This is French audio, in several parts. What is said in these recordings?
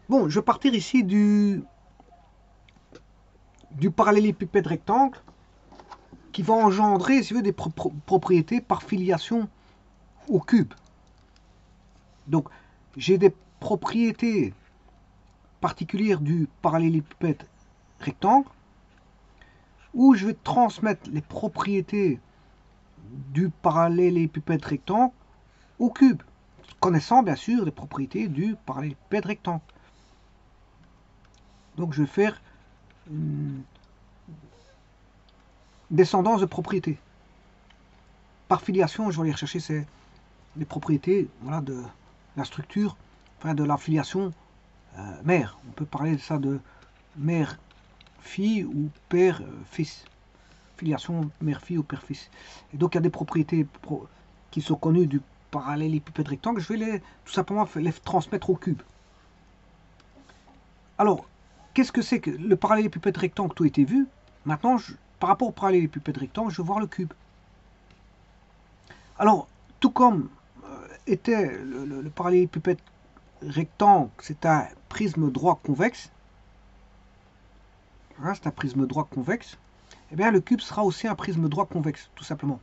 Bon, je vais partir ici du parallélépipède rectangle qui va engendrer, si vous voulez, des propriétés par filiation au cube. Donc, j'ai des propriétés particulières du parallélépipède rectangle où je vais transmettre les propriétés du parallélépipède rectangle au cube, connaissant bien sûr les propriétés du parallélépipède rectangle. Donc je vais faire une descendance de propriétés. Par filiation, je vais aller rechercher les propriétés, voilà, de la structure, enfin de la filiation mère. On peut parler de ça de mère-fille ou père-fils. Filiation mère-fille ou père-fils. Et donc il y a des propriétés qui sont connues du parallélépipède rectangle. Je vais tout simplement les transmettre au cube. Alors, qu'est-ce que c'est que le parallélépipède rectangle? Tout a été vu. Maintenant, par rapport au parallélépipède rectangle, je vais voir le cube. Alors, tout comme était le parallélépipède rectangle, c'est un prisme droit convexe. Hein, c'est un prisme droit convexe. Eh bien, le cube sera aussi un prisme droit convexe, tout simplement.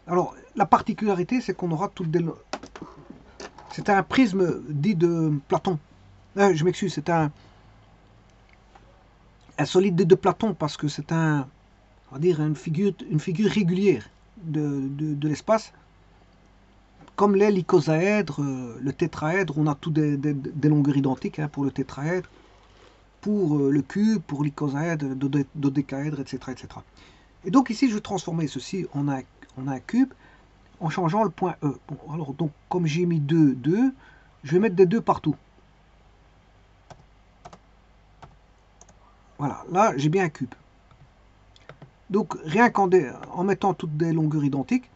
Alors, la particularité, c'est qu'on aura toutes des... C'est un prisme dit de Platon. Je m'excuse, c'est un solide de Platon parce que c'est on va dire une figure régulière de l'espace. Comme l'est l'icosaèdre, le tétraèdre, on a tous des longueurs identiques hein, pour le tétraèdre, pour le cube, pour l'icosaèdre, le dodécaèdre, etc., etc. Et donc ici, je vais transformer ceci en un cube en changeant le point E. Bon, alors, donc, comme j'ai mis 2, 2, je vais mettre des 2 partout. Voilà, là, j'ai bien un cube. Donc, rien qu'en mettant toutes des longueurs identiques,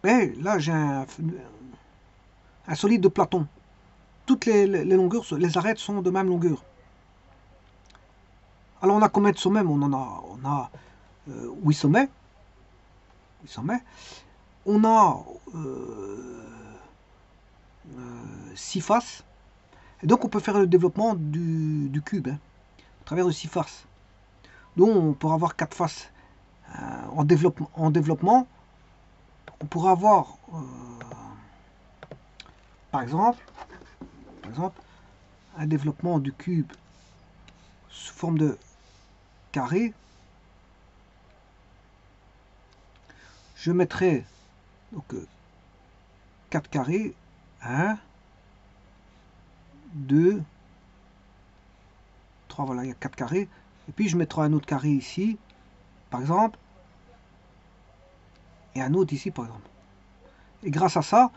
ben, là, j'ai un solide de Platon. Toutes les longueurs, les arêtes sont de même longueur. Alors, on a combien de sommets? On a 8 sommets. 8 sommets. On a 6 faces. Et donc, on peut faire le développement du cube hein, à travers de 6 faces. Donc, on pourra avoir 4 faces en développement. On pourra avoir, par exemple, un développement du cube sous forme de carré. Je mettrai donc 4 carrés, 1, 2, 3, voilà, il y a 4 carrés. Et puis je mettrai un autre carré ici, par exemple, et un autre ici, par exemple. Et grâce à ça,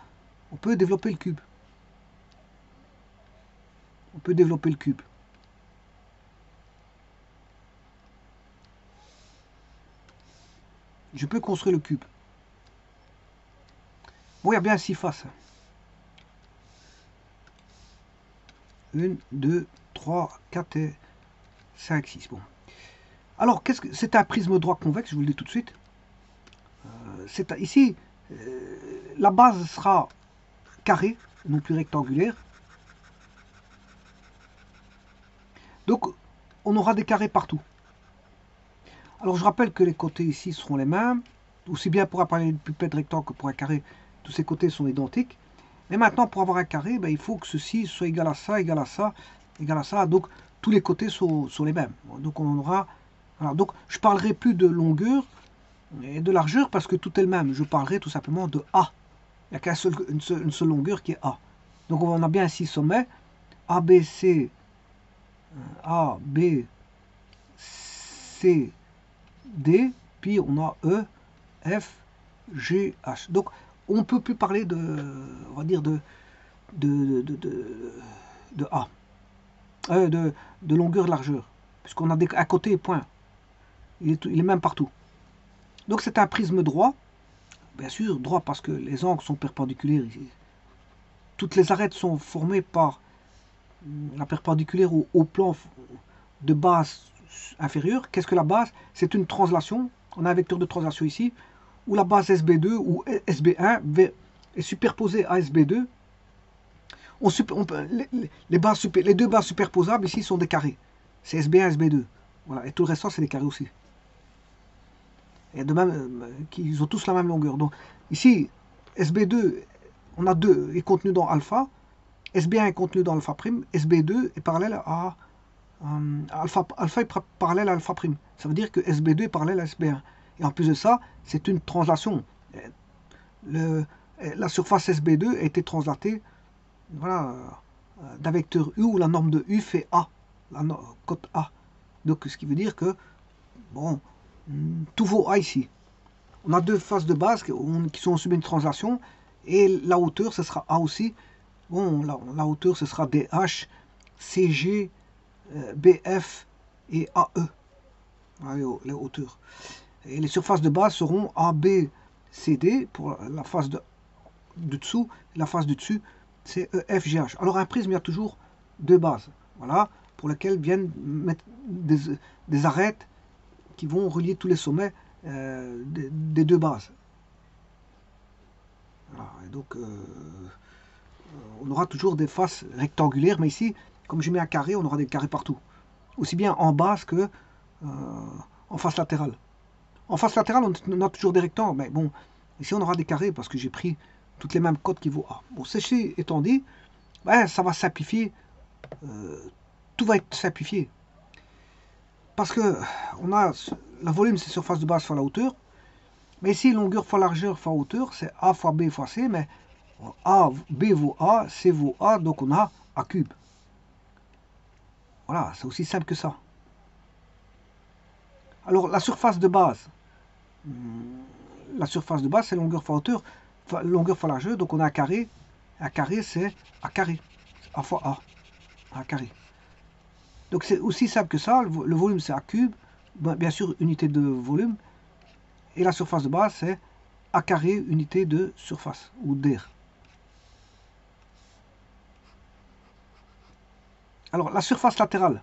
on peut développer le cube. On peut développer le cube. Je peux construire le cube. Bon, il y a bien 6 faces. 1, 2, 3, 4 et 5, 6. Bon. Alors, c'est un prisme droit convexe, je vous le dis tout de suite. Ici, la base sera carrée, non plus rectangulaire. Donc, on aura des carrés partout. Alors, je rappelle que les côtés ici seront les mêmes. Aussi bien pour un parallélépipède rectangle que pour un carré, tous ces côtés sont identiques. Mais maintenant, pour avoir un carré, ben, il faut que ceci soit égal à ça, égal à ça, égal à ça. Donc, tous les côtés sont les mêmes. Donc, on aura... Voilà. Donc, je ne parlerai plus de longueur et de largeur parce que tout est le même. Je parlerai tout simplement de A. Il n'y a une seule longueur qui est A. Donc, on a bien 6 sommets. A, B, C, A, B, C, D. Puis, on a E, F, G, H. Donc, on ne peut plus parler on va dire de A, de longueur, de largeur, puisqu'on a à côté point. Il est même partout. Donc c'est un prisme droit, bien sûr, droit parce que les angles sont perpendiculaires ici. Toutes les arêtes sont formées par la perpendiculaire au plan de base inférieure. Qu'est-ce que la base? C'est une translation. On a un vecteur de translation ici, où la base SB2 ou SB1 est superposée à SB2. les deux bases superposables ici sont des carrés. C'est SB1 et SB2. Voilà. Et tout le restant, c'est des carrés aussi. Et de même, qu'ils ont tous la même longueur. Donc ici, SB2, on a 2 est contenu dans alpha. SB1 est contenu dans alpha prime. SB2 est parallèle à alpha est parallèle à alpha prime. Ça veut dire que SB2 est parallèle à SB1. Et en plus de ça, c'est une translation. La surface SB2 a été translatée, voilà, d'un vecteur U où la norme de U fait A, la cote A. Donc ce qui veut dire que, bon, tout vaut A ici. On a deux faces de base qui sont subies une translation, et la hauteur, ce sera A aussi. Bon, la hauteur, ce sera DH, CG, BF et AE. Voilà, les hauteurs. Et les surfaces de base seront AB, CD pour la face de dessous. La face du dessus, c'est EF, GH. Alors un prisme, il y a toujours deux bases. Voilà, pour lesquelles viennent mettre des arêtes qui vont relier tous les sommets des deux bases. Voilà, et donc on aura toujours des faces rectangulaires, mais ici, comme je mets un carré, on aura des carrés partout. Aussi bien en base que en face latérale. En face latérale, on a toujours des rectangles, mais bon, ici on aura des carrés parce que j'ai pris toutes les mêmes codes qui vaut A. Bon, ceci étant dit, ben, ça va simplifier, tout va être simplifié. Parce que on a le volume, c'est surface de base fois la hauteur, mais ici longueur fois largeur fois hauteur, c'est A fois B fois C, mais B vaut A, C vaut A, donc on a A cube. Voilà, c'est aussi simple que ça. Alors la surface de base, c'est longueur fois hauteur, longueur fois largeur, donc on a un carré c'est A carré, A fois A carré. Donc c'est aussi simple que ça, le volume c'est A cube, bien sûr unité de volume, et la surface de base c'est A carré unité de surface, ou d'air. Alors la surface latérale,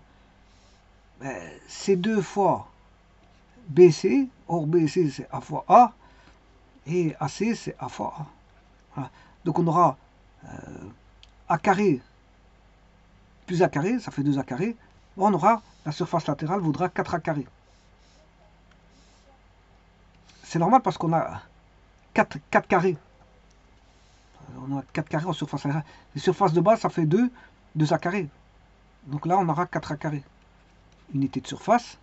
c'est 2 fois BC, or BC c'est A fois A, et AC c'est A fois A. Voilà. Donc on aura A carré plus A carré, ça fait 2A carré. On aura, la surface latérale vaudra 4A carré. C'est normal parce qu'on a 4 carrés. On a 4 carrés en surface latérale. Les surfaces de base, ça fait 2A carré. Donc là, on aura 4A carré. Unité de surface.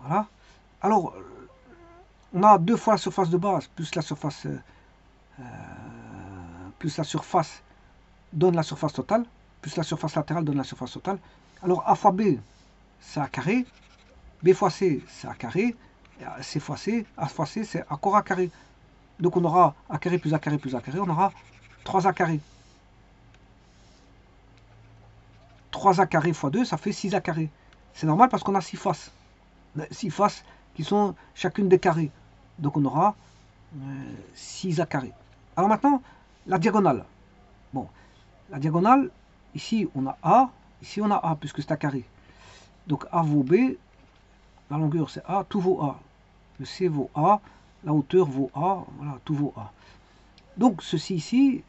Voilà. Alors, on a 2 fois la surface de base, plus la surface donne la surface totale, plus la surface latérale donne la surface totale. Alors A fois B, c'est A carré, B fois C, c'est A carré, C fois C, A fois C, c'est encore A carré. Donc on aura A carré plus A carré plus A carré, on aura 3A carré. 3A carré fois 2, ça fait 6A carré. C'est normal parce qu'on a 6 faces. 6 faces qui sont chacune des carrés. Donc on aura 6A carré. Alors maintenant, la diagonale. Bon, la diagonale, ici on a A, ici on a A, puisque c'est A carré. Donc A vaut B, la longueur c'est A, tout vaut A. Le C vaut A, la hauteur vaut A, voilà, tout vaut A. Donc ceci ici,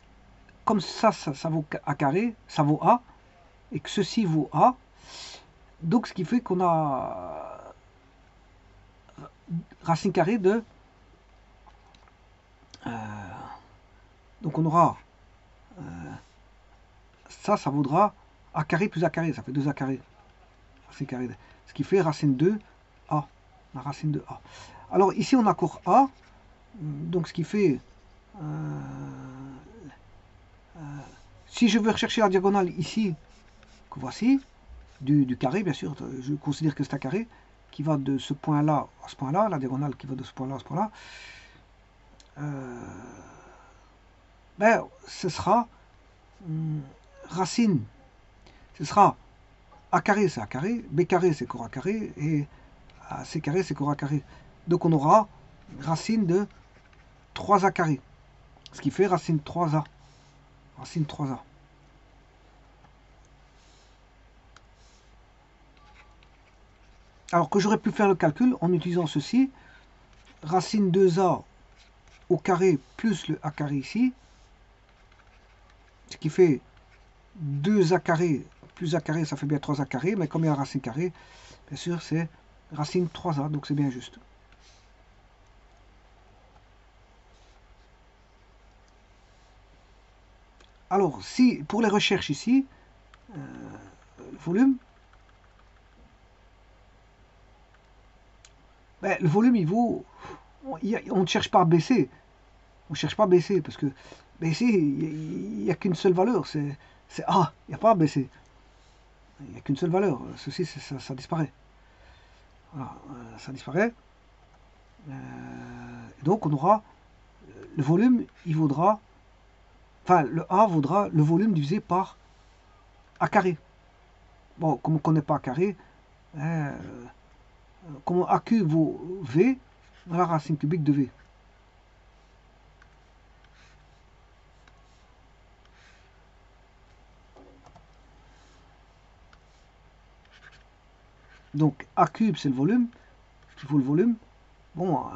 comme ça vaut A carré, ça vaut A, et que ceci vaut A, donc ce qui fait qu'on a racine carrée de... donc on aura... ça vaudra A carré plus A carré, ça fait 2A carré. Racine carrée. Ce qui fait racine de A, la racine de A. Alors ici on a encore A, donc ce qui fait... si je veux rechercher la diagonale ici, que voici, du carré bien sûr, je considère que c'est un carré, qui va de ce point-là à ce point-là, la diagonale qui va de ce point-là à ce point-là, ben, ce sera racine, ce sera A carré c'est A carré, B carré c'est encore A carré, et C carré c'est encore A carré. Donc on aura racine de 3A carré, ce qui fait racine 3A. Racine 3A. Alors que j'aurais pu faire le calcul en utilisant ceci, racine 2A au carré plus le A carré ici, ce qui fait 2a carré plus a carré, ça fait bien 3a carré, mais comme il y a la racine carrée, bien sûr, c'est racine 3a, donc c'est bien juste. Alors, si pour les recherches ici, le volume, ben, le volume, il vaut... On ne cherche pas à baisser. On ne cherche pas à baisser, parce que baisser, il n'y a qu'une seule valeur, c'est A, il n'y a pas à baisser. Il n'y a qu'une seule valeur, ceci, ça disparaît. Voilà, ça disparaît. Donc on aura, le volume, il vaudra, enfin le A vaudra le volume divisé par A carré. Bon, comme on ne connaît pas A carré, comme A cube vaut V, on a la racine cubique de V. Donc A cube c'est le volume, il faut le volume. Bon,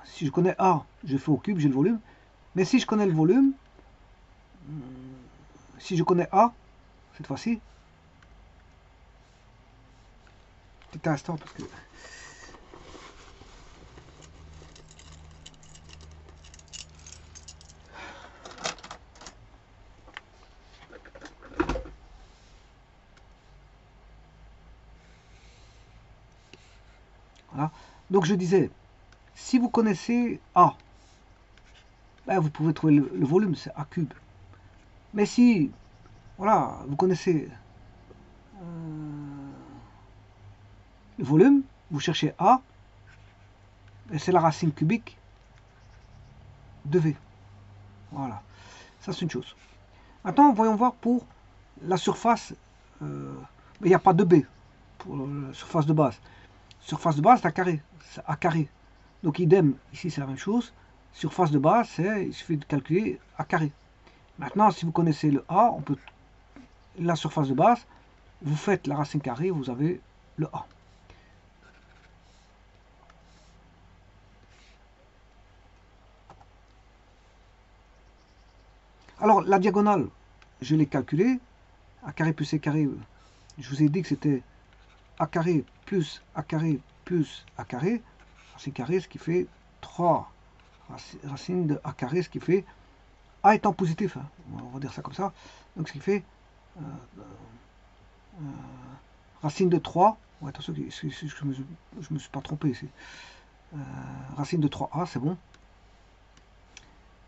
si je connais A, je fais au cube, j'ai le volume. Mais si je connais le volume, si je connais A, cette fois-ci, petit instant parce que... Voilà. Donc je disais, si vous connaissez A, ben vous pouvez trouver le volume, c'est A cube. Mais si, voilà, vous connaissez le volume, vous cherchez A, et c'est la racine cubique de V. Voilà, ça c'est une chose. Maintenant, voyons voir pour la surface, il n'y a pas de B pour la surface de base. Surface de base, c'est A carré, c'est A carré. Donc idem, ici c'est la même chose. Surface de base, c'est, il suffit de calculer A carré. Maintenant, si vous connaissez le A, on peut la surface de base, vous faites la racine carrée, vous avez le A. Alors, la diagonale, je l'ai calculée. A carré plus C carré, je vous ai dit que c'était A carré plus A carré plus A carré. Racine carrée, ce qui fait 3 racines de A carré, ce qui fait... A étant positif, hein, on va dire ça comme ça. Donc, ce qui fait... racine de 3. Ouais, attention, je me suis pas trompé ici. Racine de 3A, c'est bon.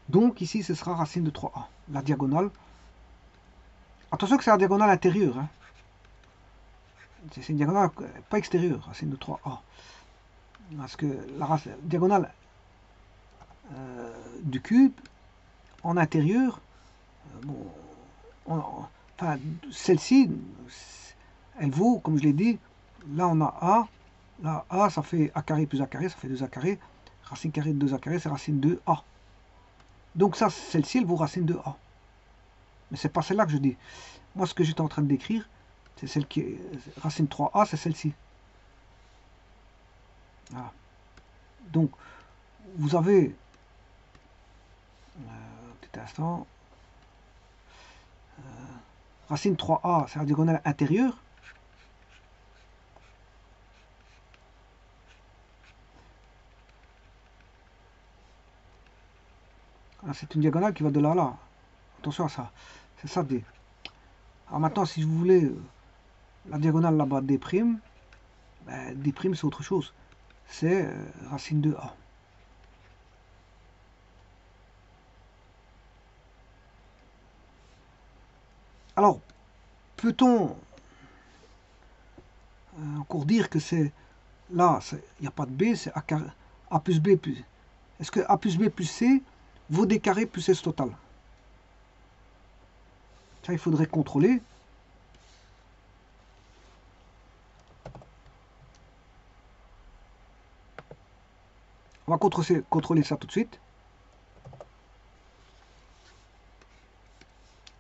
Donc ici, ce sera racine de 3A. La diagonale. Attention que c'est la diagonale intérieure. Hein. C'est une diagonale pas extérieure, racine de 3A. Parce que la diagonale du cube, en intérieur, bon, enfin, celle-ci, elle vaut, comme je l'ai dit, là on a A. Là, A, ça fait A carré plus A carré, ça fait 2A carré. Racine carrée de 2A carré, c'est racine de A. Donc ça, celle-ci, elle vaut racine de A. Mais c'est pas celle-là que je dis. Moi, ce que j'étais en train de décrire, c'est celle qui est racine 3A, c'est celle-ci. Voilà. Donc, vous avez... petit instant. Racine 3A, c'est la diagonale intérieure. C'est une diagonale qui va de là à là. Attention à ça. C'est ça D. Alors maintenant, si vous voulez la diagonale là-bas D', ben, D' c'est autre chose. C'est racine de A. Alors, peut-on encore dire que c'est là, il n'y a pas de B, c'est A plus B plus. Est-ce que A plus B plus C vaut D carré plus S total? Ça, il faudrait contrôler. On va contrôler ça tout de suite.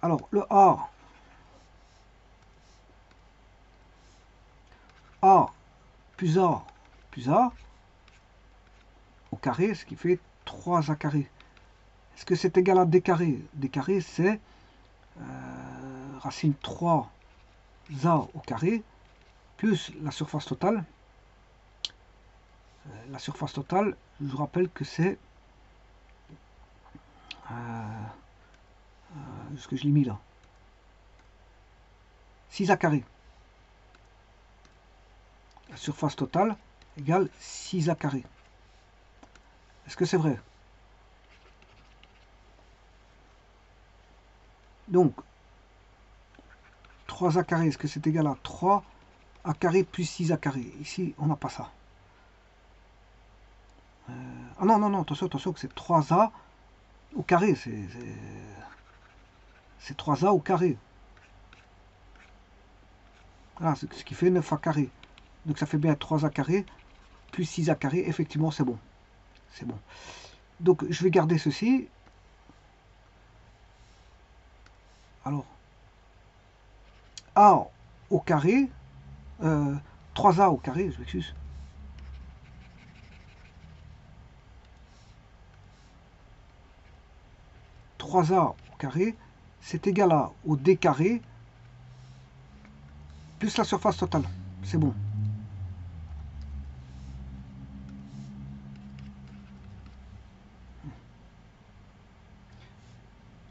Alors, le A plus A plus A au carré, ce qui fait 3A carré. Est-ce que c'est égal à D carré? D carré, c'est racine 3 A au carré, plus la surface totale. La surface totale, je vous rappelle que c'est ce que je l'ai mis là. 6 A carré. La surface totale égale 6 A carré. Est-ce que c'est vrai? Donc, 3A carré, est-ce que c'est égal à 3 A carré plus 6 A carré? Ici, on n'a pas ça. Ah non, non, non, attention, attention, que c'est 3A au carré. C'est 3A au carré. Voilà, ce qui fait 9A carré. Donc ça fait bien 3A carré plus 6A carré. Effectivement, c'est bon. C'est bon. Donc, je vais garder ceci. Alors, A au carré, 3A au carré, je m'excuse. « 3A au carré, c'est égal à au D carré plus la surface totale. C'est bon.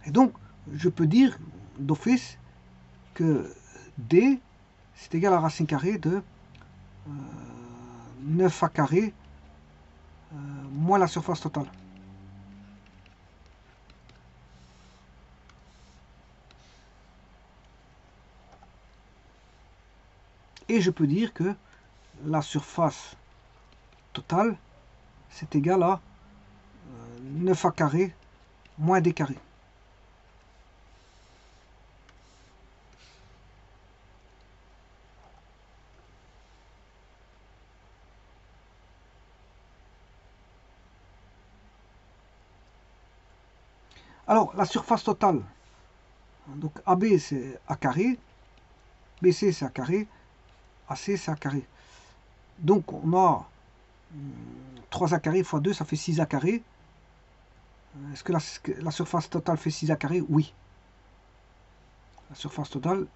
Et donc, je peux dire d'office que D, c'est égal à racine carrée de 9A carré moins la surface totale. Et je peux dire que la surface totale, c'est égal à 9A carré moins D carré. Alors, la surface totale, donc AB c'est A carré, BC c'est A carré, AC c'est A carré. Donc on a 3A carré fois 2, ça fait 6A carré. Est-ce que la surface totale fait 6A carré? Oui. La surface totale,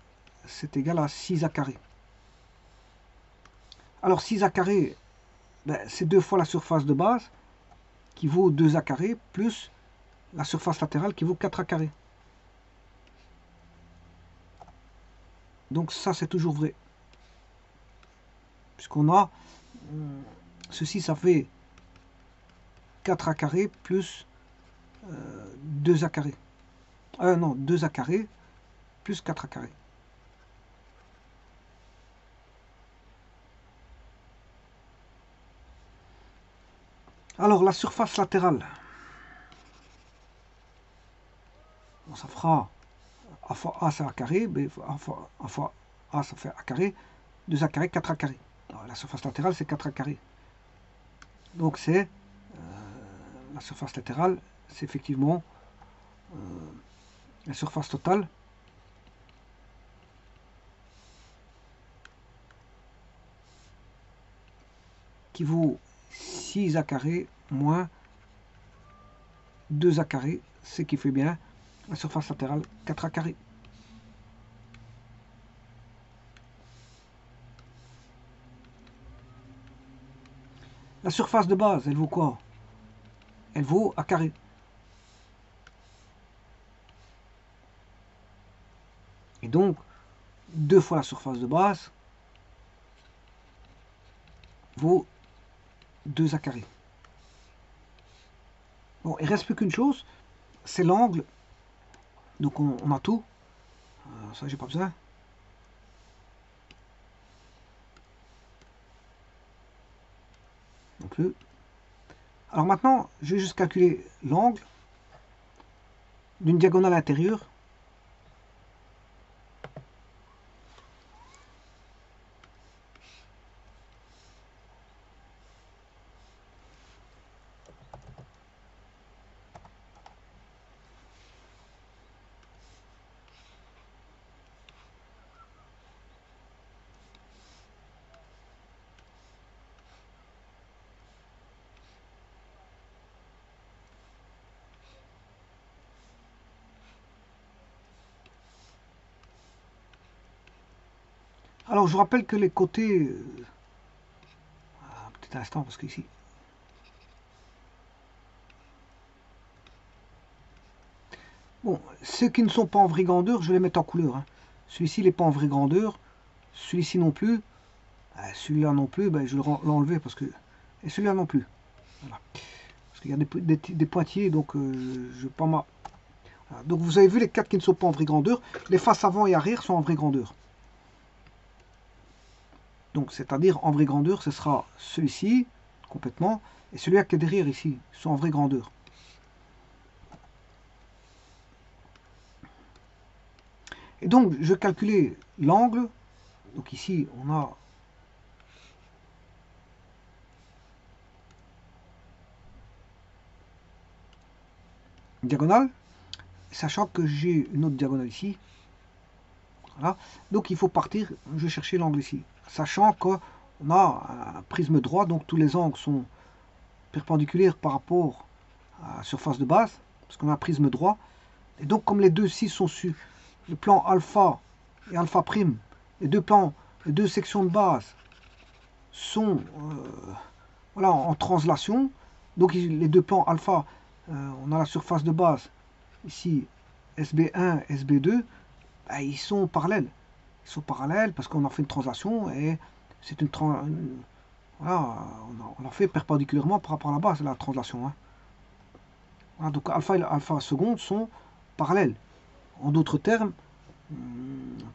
c'est égal à 6A carré. Alors 6A carré, ben, c'est 2 fois la surface de base, qui vaut 2A carré, plus la surface latérale qui vaut 4A carré. Donc ça, c'est toujours vrai. Puisqu'on a, ceci, ça fait 4A carré plus 2A carré. Non, 2A carré plus 4A carré. Alors, la surface latérale, bon, ça fera A fois A, c'est A carré, B A fois A, ça fait A carré, 2A carré, 4A carré. Alors, la surface latérale, c'est 4A carré. Donc, c'est la surface latérale, c'est effectivement la surface totale qui vaut 6A carré moins 2A carré, ce qui fait bien la surface latérale 4A carré. La surface de base, elle vaut quoi? Elle vaut A carré. Et donc, 2 fois la surface de base vaut 2A carré. Bon, il ne reste plus qu'une chose, c'est l'angle. Donc on a tout. Ça, j'ai pas besoin. Non plus. Alors maintenant, je vais juste calculer l'angle d'une diagonale intérieure. Alors je vous rappelle que les côtés... un petit instant parce que ici... Bon, ceux qui ne sont pas en vraie grandeur, je vais les mettre en couleur. Hein. Celui-ci, il n'est pas en vraie grandeur. Celui-ci non plus. Celui-là non plus, ben, je vais l'enlever parce que... Et celui-là non plus. Voilà. Parce qu'il y a des pointillés, donc je pas mal. Voilà. Donc vous avez vu les quatre qui ne sont pas en vraie grandeur. Les faces avant et arrière sont en vraie grandeur. Donc c'est-à-dire en vraie grandeur, ce sera celui-ci, complètement, et celui-là qui est derrière ici, sont en vraie grandeur. Et donc je vais calculer l'angle. Donc ici on a une diagonale, sachant que j'ai une autre diagonale ici. Voilà. Donc il faut partir, je vais chercher l'angle ici, sachant qu'on a un prisme droit, donc tous les angles sont perpendiculaires par rapport à la surface de base, parce qu'on a un prisme droit. Et donc comme les deux ici sont sur le plan alpha et alpha prime, les deux sections de base sont voilà, en translation. Donc les deux plans alpha, on a la surface de base ici SB1, SB2, ben, ils sont parallèles. Ils sont parallèles parce qu'on en fait une translation et c'est voilà, on en fait perpendiculairement par rapport à la base, la translation. Hein. Voilà, donc alpha et alpha seconde sont parallèles. En d'autres termes,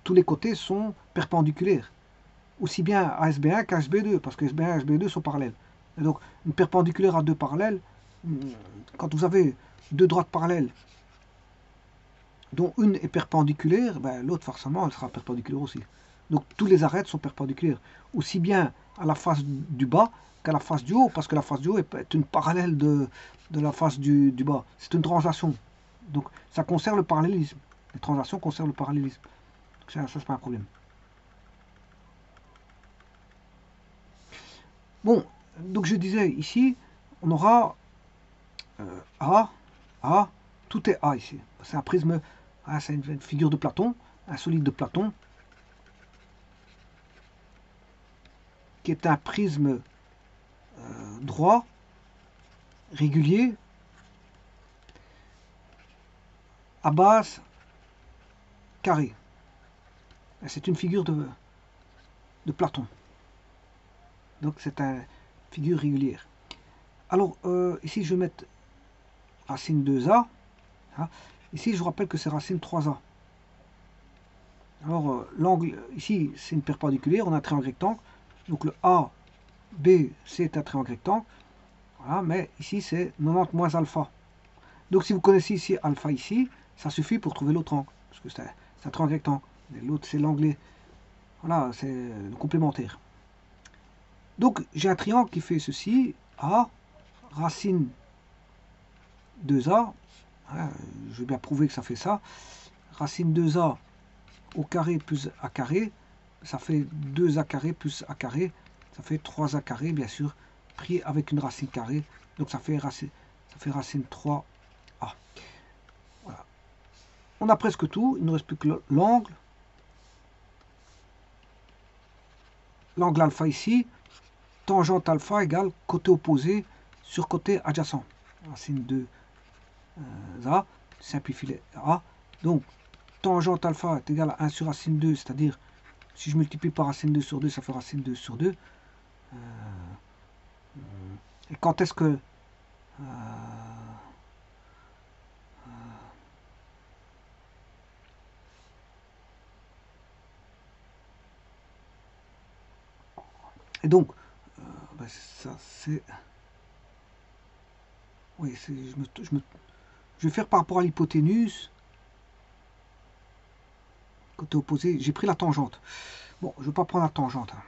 tous les côtés sont perpendiculaires. Aussi bien à SB1 qu'à SB2, parce que SB1 et SB2 sont parallèles. Et donc, une perpendiculaire à deux parallèles, quand vous avez deux droites parallèles, dont une est perpendiculaire, ben, l'autre forcément elle sera perpendiculaire aussi. Donc tous les arêtes sont perpendiculaires, aussi bien à la face du bas qu'à la face du haut, parce que la face du haut est une parallèle de la face du bas. C'est une translation. Donc ça conserve le parallélisme. Les translations conservent le parallélisme. Donc, ça c'est pas un problème. Bon, donc je disais ici, on aura A, A, tout est A ici. C'est un prisme, c'est une figure de Platon, un solide de Platon, qui est un prisme droit, régulier, à base carrée. C'est une figure de Platon. Donc c'est une figure régulière. Alors ici je vais mettre racine 2A. Hein. Ici je vous rappelle que c'est racine 3A. Alors l'angle ici c'est une perpendiculaire, on a un triangle rectangle. Donc le A, B, c'est un triangle rectangle. Voilà, mais ici c'est 90 moins alpha. Donc si vous connaissez ici alpha ici, ça suffit pour trouver l'autre angle. Parce que c'est un triangle rectangle. L'autre c'est l'angle. Voilà, c'est le complémentaire. Donc j'ai un triangle qui fait ceci, A, racine 2A. Hein, je vais bien prouver que ça fait ça. Racine 2A au carré plus A carré, ça fait 2A carré plus A carré. Ça fait 3A carré, bien sûr, pris avec une racine carrée. Donc ça fait racine 3A. Voilà. On a presque tout, il ne reste plus que l'angle. L'angle alpha ici, tangente alpha égale côté opposé sur côté adjacent. Racine 2 A, simplifie les A. Donc, tangente alpha est égal à 1 sur racine 2, c'est-à-dire, si je multiplie par racine 2 sur 2, ça fait racine 2 sur 2. Et quand est-ce que... et donc, ben ça c'est... Oui, je vais faire par rapport à l'hypoténuse. Côté opposé, j'ai pris la tangente. Bon, je ne vais pas prendre la tangente. Hein.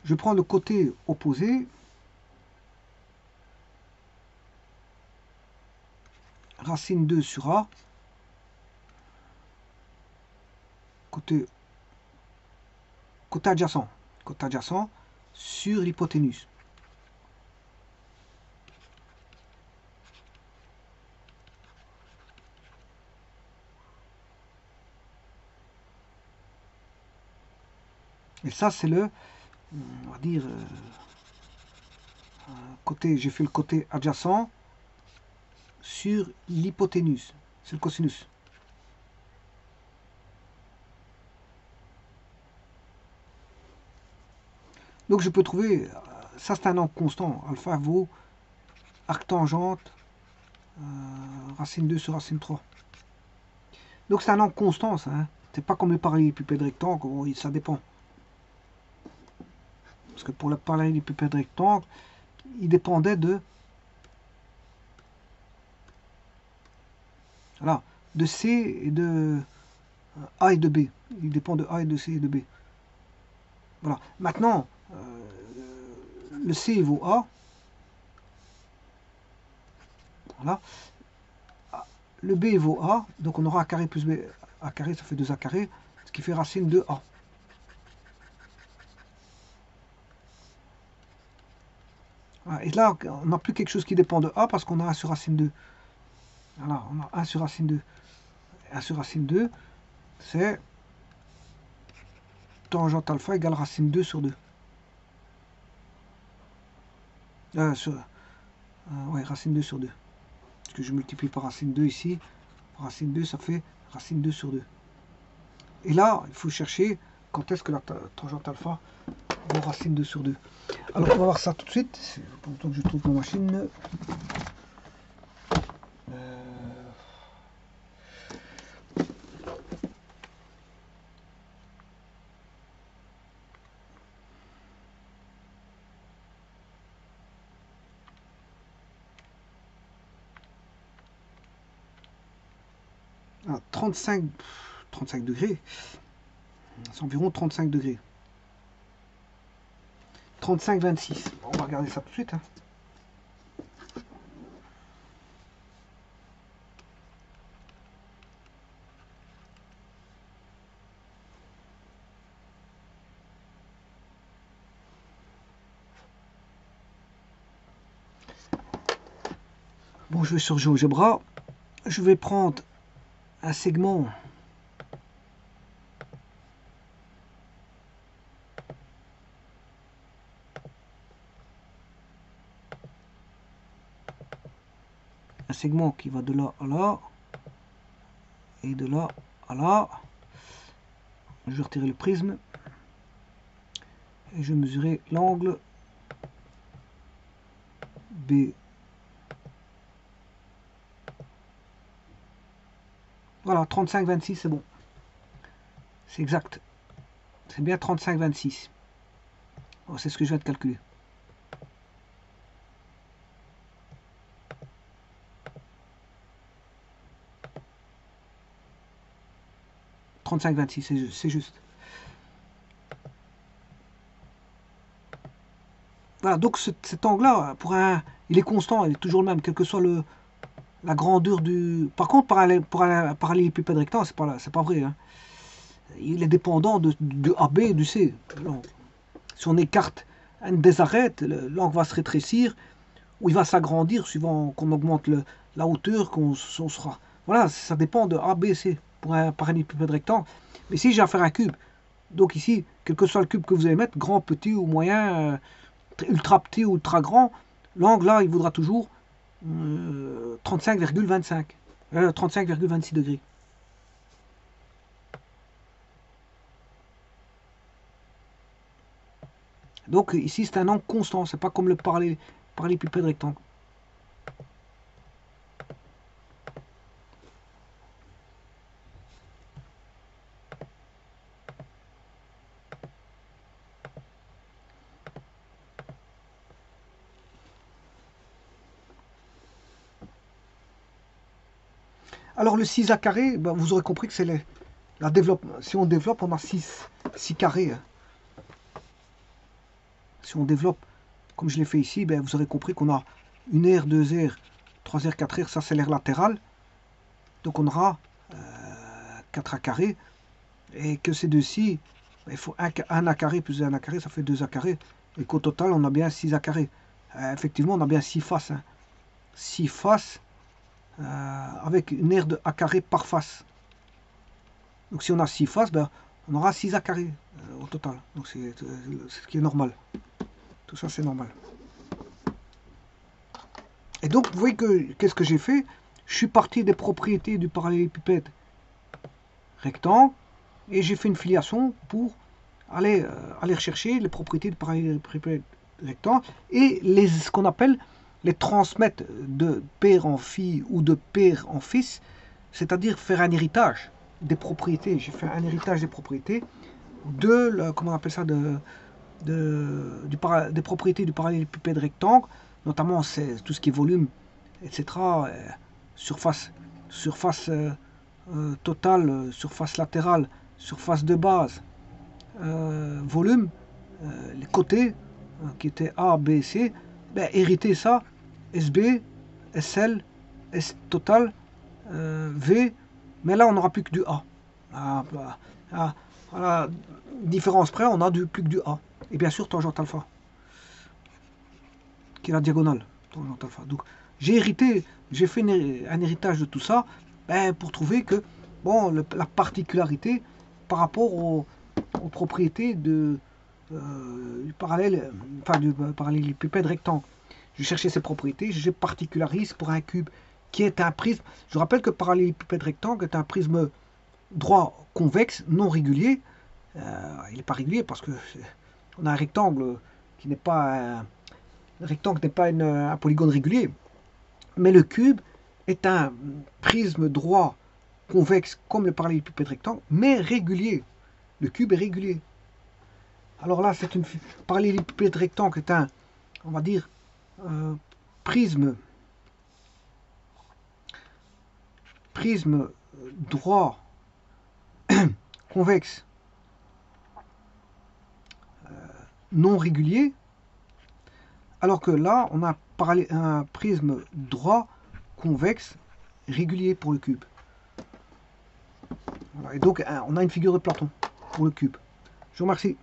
Je prends le côté opposé. Racine 2 sur A. Côté adjacent. Côté adjacent sur l'hypoténuse. Et ça, c'est le, on va dire, côté, j'ai fait le côté adjacent sur l'hypoténuse, c'est le cosinus. Donc je peux trouver, ça c'est un angle constant, alpha vaut arc tangente, racine 2 sur racine 3. Donc c'est un angle constant ça, hein. C'est pas comme le parallélépipède rectangle, ça dépend. Parce que pour le parallélépipède rectangle, il dépendait de, voilà, de C et de A et de B. Il dépend de A et de C et de B. Voilà. Maintenant, le C vaut A. Voilà. Le B vaut A. Donc on aura A carré plus B. A carré, ça fait 2A carré. Ce qui fait racine de A. Voilà. Et là, on n'a plus quelque chose qui dépend de A parce qu'on a 1 sur racine 2. Voilà, on a 1 sur racine 2. 1 sur racine 2, c'est tangente alpha égale racine 2 sur 2. Ouais, racine 2 sur 2. Parce que je multiplie par racine 2 ici. Racine 2, ça fait racine 2 sur 2. Et là, il faut chercher quand est-ce que la tangente alpha vaut racine 2 sur 2. Alors, on va voir ça tout de suite. Pour le temps que je trouve ma machine. À 35 degrés. C'est environ 35 degrés. 35,26. On va regarder ça tout de suite. Hein. Bon, je vais sur GeoGebra. Je vais prendre un segment qui va de là à là et de là à là. Je vais retirer le prisme et je vais mesurer l'angle B. Voilà, 35,26 c'est bon. C'est exact. C'est bien 35,26. Oh, c'est ce que je viens de calculer. 35,26, c'est juste. Voilà, donc cet angle-là, il est constant, il est toujours le même, quel que soit la grandeur du... Par contre, pour un parallélépipède rectangle, c'est pas vrai. Hein. Il est dépendant de AB et du C. Si on écarte un des arêtes, l'angle va se rétrécir ou il va s'agrandir suivant qu'on augmente la hauteur qu'on sera. Voilà, ça dépend de A, B, C pour un parallélépipède rectangle. Mais si j'ai à faire un cube, donc ici, quel que soit le cube que vous allez mettre, grand, petit ou moyen, ultra petit ou ultra grand, l'angle là, il vaudra toujours 35,25, 35,26 degrés. Donc ici c'est un angle constant, c'est pas comme le parallélépipède rectangle. Alors le 6A carré, ben, vous aurez compris que c'est la développement. Si on développe, on a 6 carrés. Hein. Si on développe, comme je l'ai fait ici, ben, vous aurez compris qu'on a une aire, 2 aires, 3 aires, 4 aires, ça c'est l'aire latérale. Donc on aura 4A carré. Et que ces deux-ci, il faut 1A carré plus 1A carré, ça fait 2A carré. Et qu'au total, on a bien 6A carré. Effectivement, on a bien 6 faces. Hein. 6 faces avec une aire de A carré par face. Donc si on a 6 faces, ben, on aura 6A carré. au total. Donc c'est ce qui est normal. Tout ça c'est normal. Et donc vous voyez que qu'est-ce que j'ai fait? Je suis parti des propriétés du parallélépipède rectangle et j'ai fait une filiation pour aller rechercher les propriétés du parallélépipède rectangle et ce qu'on appelle les transmettre de père en fille ou de père en fils, c'est-à-dire faire un héritage des propriétés. J'ai fait un héritage des propriétés comment on appelle ça, des propriétés du parallélépipède rectangle, notamment c'est tout ce qui est volume, etc. Surface totale, surface latérale, surface de base, volume, les côtés qui étaient A, B, C, ben, hériter ça, SB, SL, S total, V, mais là on n'aura plus que du A. À la différence près, on a plus que du A. Et bien sûr tangente alpha, qui est la diagonale, tangente alpha. Donc j'ai hérité, j'ai fait un héritage de tout ça, ben, pour trouver que bon, la particularité par rapport aux propriétés du parallélépipède rectangle. Je cherchais ces propriétés, je particularise pour un cube qui est un prisme. Je rappelle que le parallélépipède rectangle est un prisme droit convexe non régulier. Il n'est pas régulier parce que on a un rectangle qui n'est pas un polygone régulier. Mais le cube est un prisme droit convexe comme le parallélépipède rectangle, mais régulier. Le cube est régulier. Alors là, c'est une parallélépipède rectangle est un, on va dire, prisme droit convexe non régulier, alors que là, on a un prisme droit convexe régulier pour le cube. Voilà. Et donc, on a une figure de Platon pour le cube. Je vous remercie.